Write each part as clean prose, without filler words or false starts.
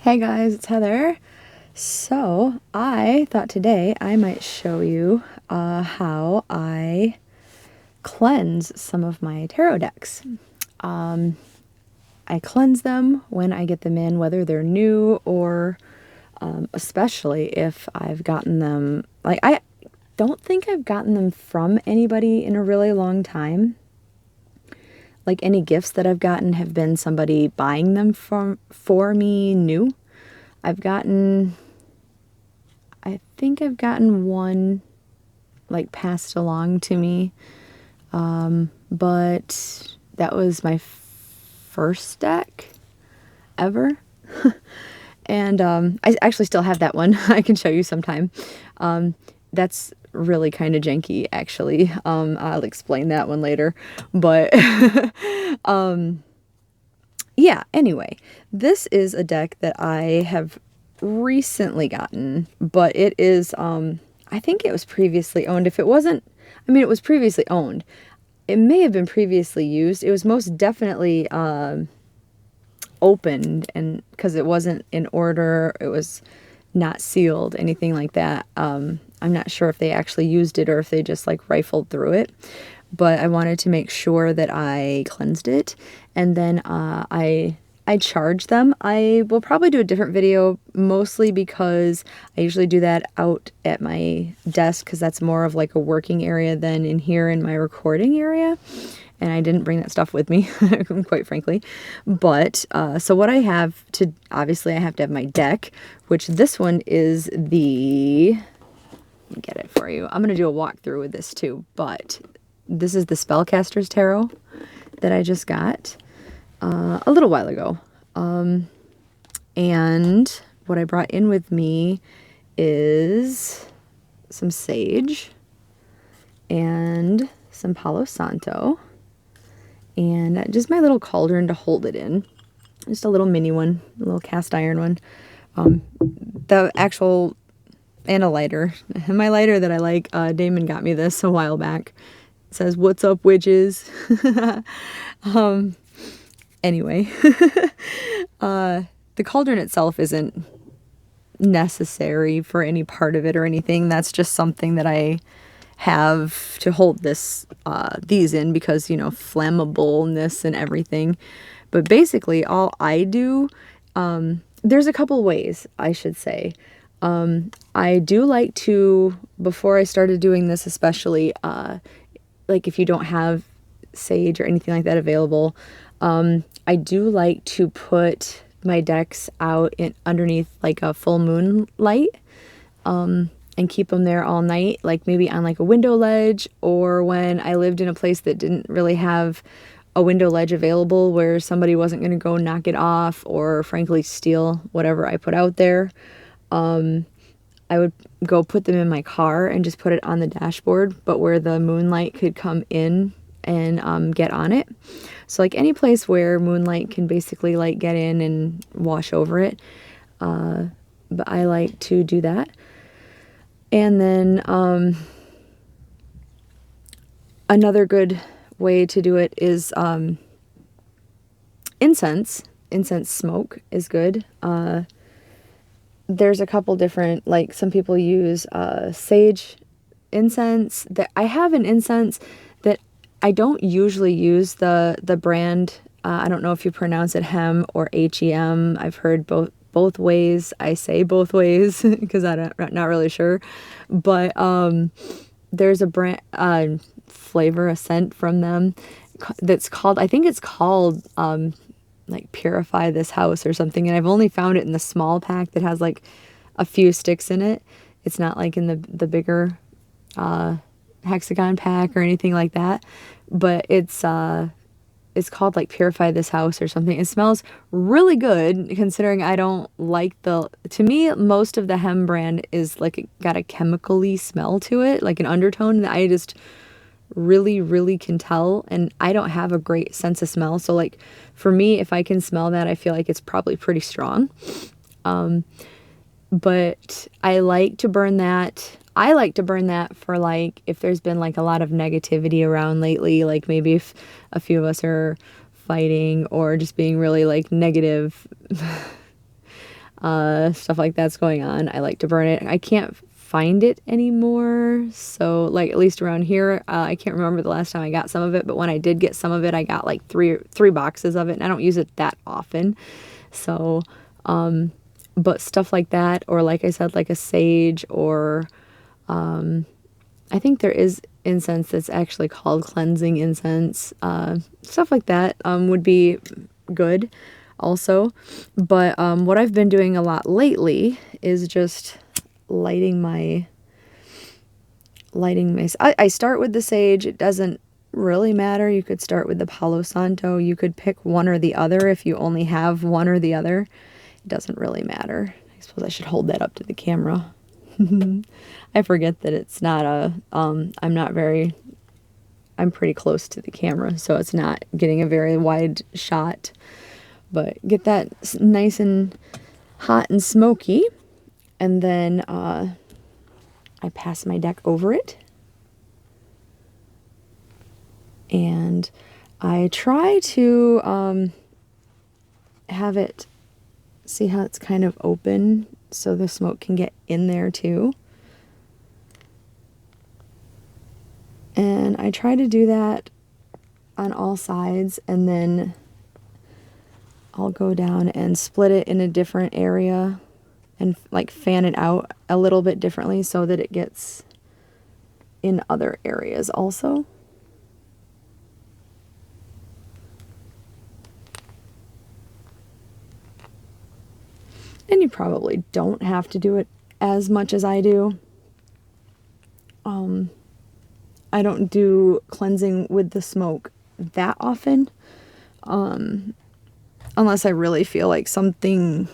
Hey guys, it's Heather. So I thought today I might show you how I cleanse some of my tarot decks. I cleanse them when I get them in, whether they're new or especially if I've gotten them, like I don't think I've gotten them from anybody in a really long time. Like any gifts that I've gotten have been somebody buying them for me new. I think I've gotten one like passed along to me, but that was my first deck ever. And I actually still have that one. I can show you sometime. That's really kind of janky, actually. I'll explain that one later. But yeah, anyway, this is a deck that I have recently gotten, but it is, I think it was previously owned. If it wasn't, I mean, it was previously owned. It may have been previously used. It was most definitely opened, and because it wasn't in order, it was not sealed, anything like that. I'm not sure if they actually used it or if they just like rifled through it, but I wanted to make sure that I cleansed it, and then I charge them. I will probably do a different video, mostly because I usually do that out at my desk because that's more of like a working area than in here in my recording area. And I didn't bring that stuff with me, quite frankly. But, so what I have to, obviously I have to have my deck, which this one is the, let me get it for you. I'm going to do a walkthrough with this too, but this is the Spellcaster's Tarot that I just got a little while ago. And what I brought in with me is some sage and some Palo Santo and just my little cauldron to hold it in. Just a little mini one, a little cast iron one. The actual, and a lighter. My lighter that I like, Damon got me this a while back. It says, "What's up, witches?" Anyway, the cauldron itself isn't necessary for any part of it or anything. That's just something that I have to hold these in because, you know, flammableness and everything. But basically all I do, there's a couple ways I should say. I do like to, before I started doing this especially, like if you don't have sage or anything like that available, I do like to put my decks out underneath like a full moon light, and keep them there all night, like maybe on like a window ledge, or when I lived in a place that didn't really have a window ledge available where somebody wasn't going to go knock it off or frankly steal whatever I put out there. I would go put them in my car and just put it on the dashboard, but where the moonlight could come in and get on it. So like any place where moonlight can basically like get in and wash over it. But I like to do that. And then another good way to do it is incense. Incense smoke is good. There's a couple different, like some people use sage incense. That I have an incense that I don't usually use the brand. I don't know if you pronounce it hem or HEM. I've heard both ways. I say both ways because I'm not really sure. But there's a brand, flavor, a scent from them that's called, I think it's called like Purify This House or something. And I've only found it in the small pack that has like a few sticks in it. It's not like in the bigger hexagon pack or anything like that. But it's called like Purify This House or something. It smells really good considering I don't like to me, most of the hem brand is like got a chemical-y smell to it, like an undertone that I just really can tell, and I don't have a great sense of smell. So like for me, if I can smell that, I feel like it's probably pretty strong. But I like to burn that. I like to burn that for like if there's been like a lot of negativity around lately, like maybe if a few of us are fighting or just being really like negative. stuff like that's going on. I like to burn it. I can't find it anymore, so like at least around here, I can't remember the last time I got some of it, but when I did get some of it, I got like three boxes of it, and I don't use it that often. So but stuff like that, or like I said, like a sage, or I think there is incense that's actually called cleansing incense, stuff like that would be good also. But what I've been doing a lot lately is just lighting my I start with the sage. It doesn't really matter. You could start with the Palo Santo. You could pick one or the other if you only have one or the other. It doesn't really matter. I suppose I should hold that up to the camera. I forget that it's not a I'm pretty close to the camera, so it's not getting a very wide shot. But get that nice and hot and smoky, and then I pass my deck over it, and I try to have it, see how it's kind of open so the smoke can get in there too. And I try to do that on all sides, and then I'll go down and split it in a different area and like fan it out a little bit differently so that it gets in other areas also. And you probably don't have to do it as much as I do. I don't do cleansing with the smoke that often, unless I really feel like something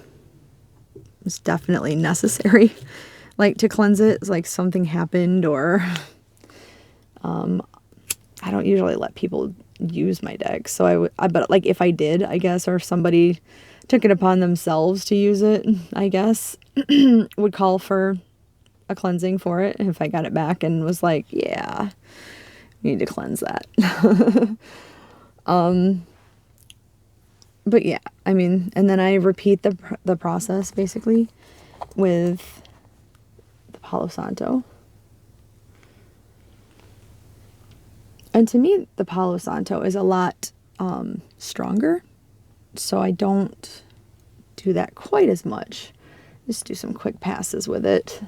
is definitely necessary, like to cleanse it. It's like something happened, or I don't usually let people use my deck. So but like if I did, I guess, or if somebody took it upon themselves to use it, I guess, would call for a cleansing for it. If I got it back and was like, yeah, you need to cleanse that. But yeah, I mean, and then I repeat the process basically with the Palo Santo. And to me, the Palo Santo is a lot stronger, so I don't do that quite as much. Just do some quick passes with it.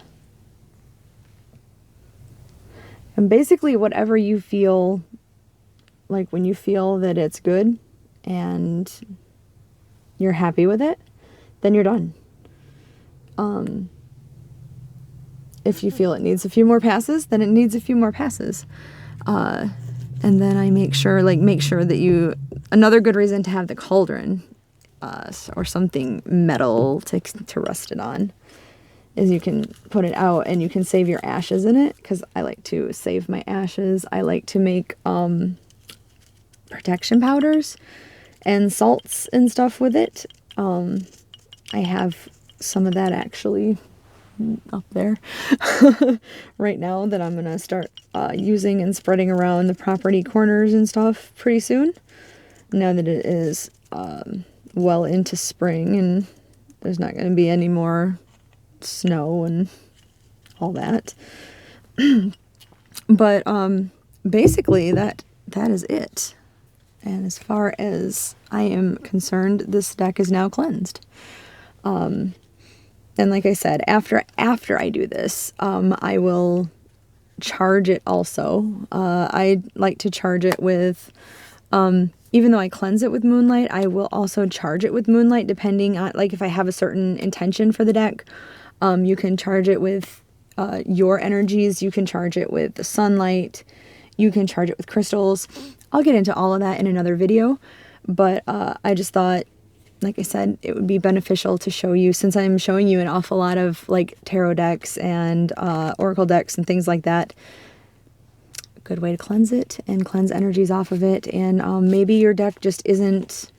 And basically whatever you feel, like when you feel that it's good and you're happy with it, then you're done. If you feel it needs a few more passes, then it needs a few more passes. And then I make sure that another good reason to have the cauldron, or something metal to rest it on, is you can put it out and you can save your ashes in it, because I like to save my ashes. I like to make protection powders and salts and stuff with it. I have some of that actually up there right now that I'm gonna start using and spreading around the property corners and stuff pretty soon, now that it is well into spring and there's not going to be any more snow and all that. But basically that is it. And as far as I am concerned, this deck is now cleansed. And like I said, after I do this, I will charge it also. I like to charge it with, even though I cleanse it with moonlight, I will also charge it with moonlight, depending on, like, if I have a certain intention for the deck. You can charge it with your energies. You can charge it with the sunlight. You can charge it with crystals. I'll get into all of that in another video, but I just thought, like I said, it would be beneficial to show you, since I'm showing you an awful lot of like tarot decks and oracle decks and things like that. A good way to cleanse it and cleanse energies off of it. And maybe your deck just isn't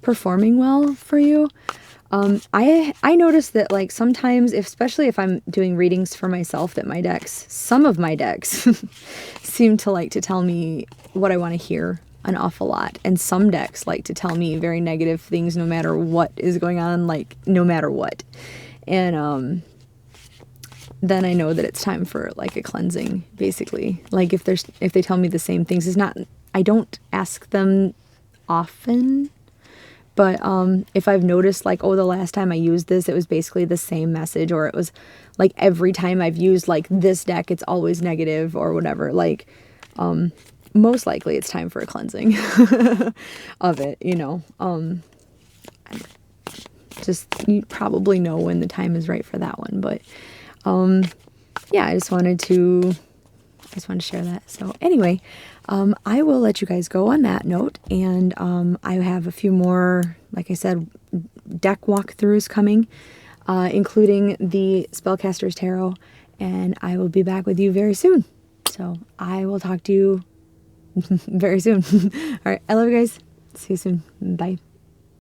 performing well for you. I noticed that, like, sometimes, especially if I'm doing readings for myself, that some of my decks seem to like to tell me what I want to hear an awful lot. And some decks like to tell me very negative things no matter what is going on, like no matter what. And then I know that it's time for like a cleansing, basically. Like if they tell me the same things, it's not, I don't ask them often, but if I've noticed like, oh, the last time I used this, it was basically the same message, or it was like every time I've used like this deck, it's always negative or whatever, like most likely it's time for a cleansing of it, you know. Just, you probably know when the time is right for that one, but yeah, I just wanted to share that. So anyway, I will let you guys go on that note, and I have a few more, like I said, deck walkthroughs coming, including the Spellcaster's Tarot, and I will be back with you very soon. So I will talk to you very soon. All right, I love you guys. See you soon. Bye.